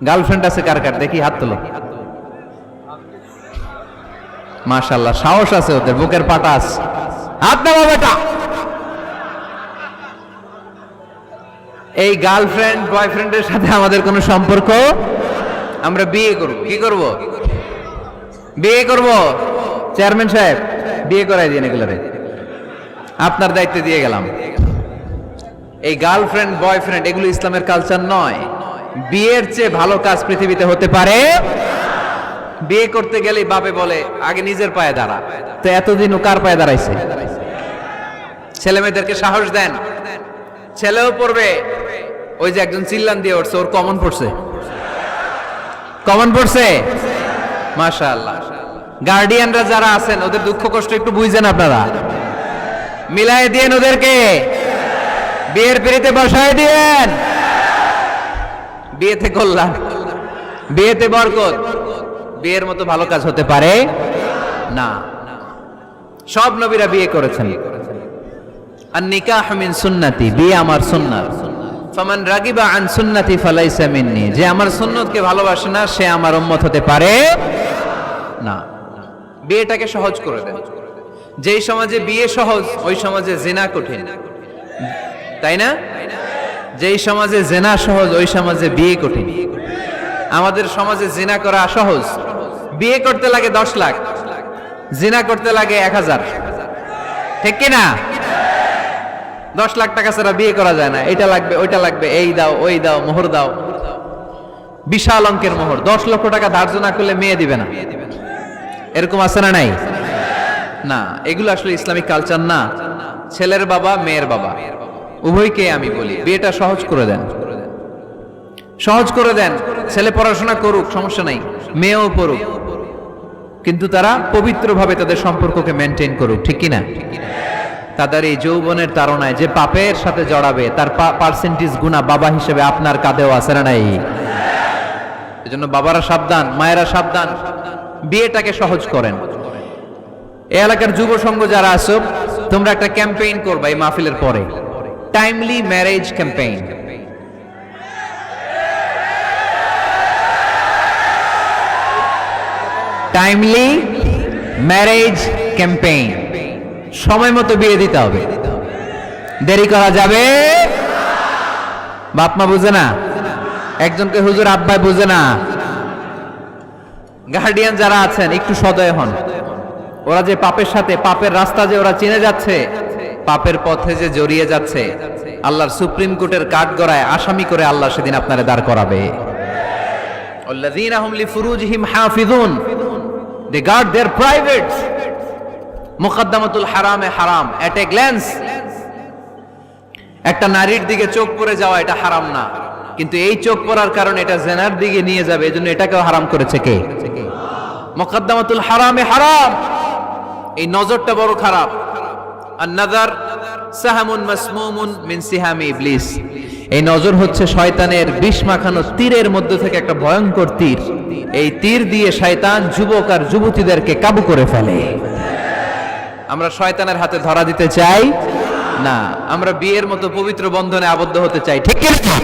Girlfriend আছে কার কার দেখি হাত তোলো। মাশাআল্লাহ, সাহস আছে ওদের, বুকের পাটা আছে। হাত নামাও বেটা। এই গার্লফ্রেন্ড বয়ফ্রেন্ডের সাথে আমাদের কোনো সম্পর্ক? আমরা বিয়ে করব। কি করব? বিয়ে করব। চেয়ারম্যান সাহেব বিয়ে করাই দিন এগুলোরে, আপনার দায়িত্বে দিয়ে গেলাম। এই গার্লফ্রেন্ড বয়ফ্রেন্ড এগুলো ইসলামের কালচার নয়। বিয়ের চেয়ে ভালো কাজ পৃথিবীতে হতে পারে? বিয়ে করতে গেলেই বাপে বলে আগে নিজের পায়ে দাঁড়া। তো এতদিন ও কার পায়ে দাঁড়াইছে? ছেলে মেয়েদেরকে সাহস দেন, ছেলেও পড়বে। ওই যে একজন চিল্লান দিয়ে উঠছে, ওর কমন পড়ছে। কমন পড়ছে, মাশাআল্লাহ। গার্ডিয়ানরা যারা আছেন ওদের দুঃখ কষ্ট একটু বুঝছেন আপনারা, মিলাই দিয়েন ওদেরকে, বিয়ের পিড়িতে বসায় দিয়েন। বিয়েতে কল্যাণ, বিয়েতে বরকত। বিয়ের মতো ভালো কাজ হতে পারে না। সব নবীরা বিয়ে করেছেন। আর নিকাহ মিন সুন্নতি, বিয়ে আমার সুন্নাত। ফামান রাগিবা আন সুন্নতি ফালাইসা মিন্নি, যে আমার সুন্নতকে ভালোবাসে না সে আমার উম্মত হতে পারে না। বিয়েটাকে সহজ করে দেন। যেই সমাজে বিয়ে সহজ ওই সমাজে জিনা কঠিন, তাই না? যেই সমাজে জিনা সহজ ওই সমাজে বিয়ে কঠিন। আমাদের সমাজে জিনা করা সহজ, বিয়ে করতে লাগে 10 লাখ, জিনা করতে লাগে 1000, ঠিক কি না? 10 লাখ টাকা ছাড়া বিয়ে করা যায় না। এটা লাগবে ওইটা লাগবে, এই দাও ওই দাও, মোহর দাও, বিশাল অঙ্কের মোহর। 10 লক্ষ টাকা ধার্য না করলে মেয়ে দিবে না, এরকম আছে না নাই? না, এগুলো আসলে ইসলামিক কালচার না। ছেলের বাবা মেয়ের বাবা উভয়কে আমি বলি বিয়েটা সহজ করে দেন, সহজ করে দেন। ছেলে পড়াশোনা করুক, সমস্যা নাই, মেয়েও পড়ুক, কিন্তু তারা পবিত্রভাবে তাদের সম্পর্ককে মেনটেন করুক, ঠিক কিনা? তাদের এই যৌবনের তাড়নায় যে পাপের সাথে জড়াবে তার পার্সেন্টেজ গুনাহ বাবা হিসেবে আপনার কাঁধেও আছে না নাই? এজন্য বাবারা সাবধান, মায়েরা সাবধান, বিয়েটাকে সহজ করেন। এই এলাকার যুব সংঘ যারা আছো, তোমরা একটা ক্যাম্পেইন করবা এই মাহফিলের পরে, timely marriage campaign. Timely marriage campaign, সময় মতো বিয়ে দিতে হবে, দেরি করা যাবে। বাপ মা বুঝে না, একজনকে হুজুর আব্বাই বুঝে না। গার্ডিয়ান যারা আছেন একটু সদয় হন। ওরা যে পাপের সাথে, পাপের রাস্তা যে ওরা চিনে যাচ্ছে, পাপের পথে যে জড়িয়ে যাচ্ছে, আল্লাহর সুপ্রিম কোর্টের কাঠগড়ায় আসামি করে আল্লাহ সেদিন আপনারে দাঁড় করাবে। আল্লাযীনা হুম লিফুরুজিহিম হাফিজুন, দে গার্ড देयर প্রাইভেটস। মুকদ্দমাতুল হারামে হারাম, এট এ গ্ল্যান্স। একটা নারীর দিকে চোখ পড়ে যাওয়া এটা হারাম না, কিন্তু এই চোখ পড়ার কারণে এটা জিনার দিকে নিয়ে যাবে, এজন্য এটাকেও হারাম করেছে কে? মুকদ্দমাতুল হারামে হারাম, এই নজরটা বড় খারাপ। আন-নাযার সাহামুন মাসমুমুন মিন সিহামি ইবলিস, এই নজর হচ্ছে শয়তানের বিষ মাখানো তীরের মধ্যে থেকে একটা ভয়ঙ্কর তীর। এই তীর দিয়ে শয়তান যুবক আর যুবতীদেরকে কাবু করে ফেলে। আমরা শয়তানের হাতে ধরা দিতে চাই না, আমরা বিয়ের মতো পবিত্র বন্ধনে আবদ্ধ হতে চাই, ঠিক কি না?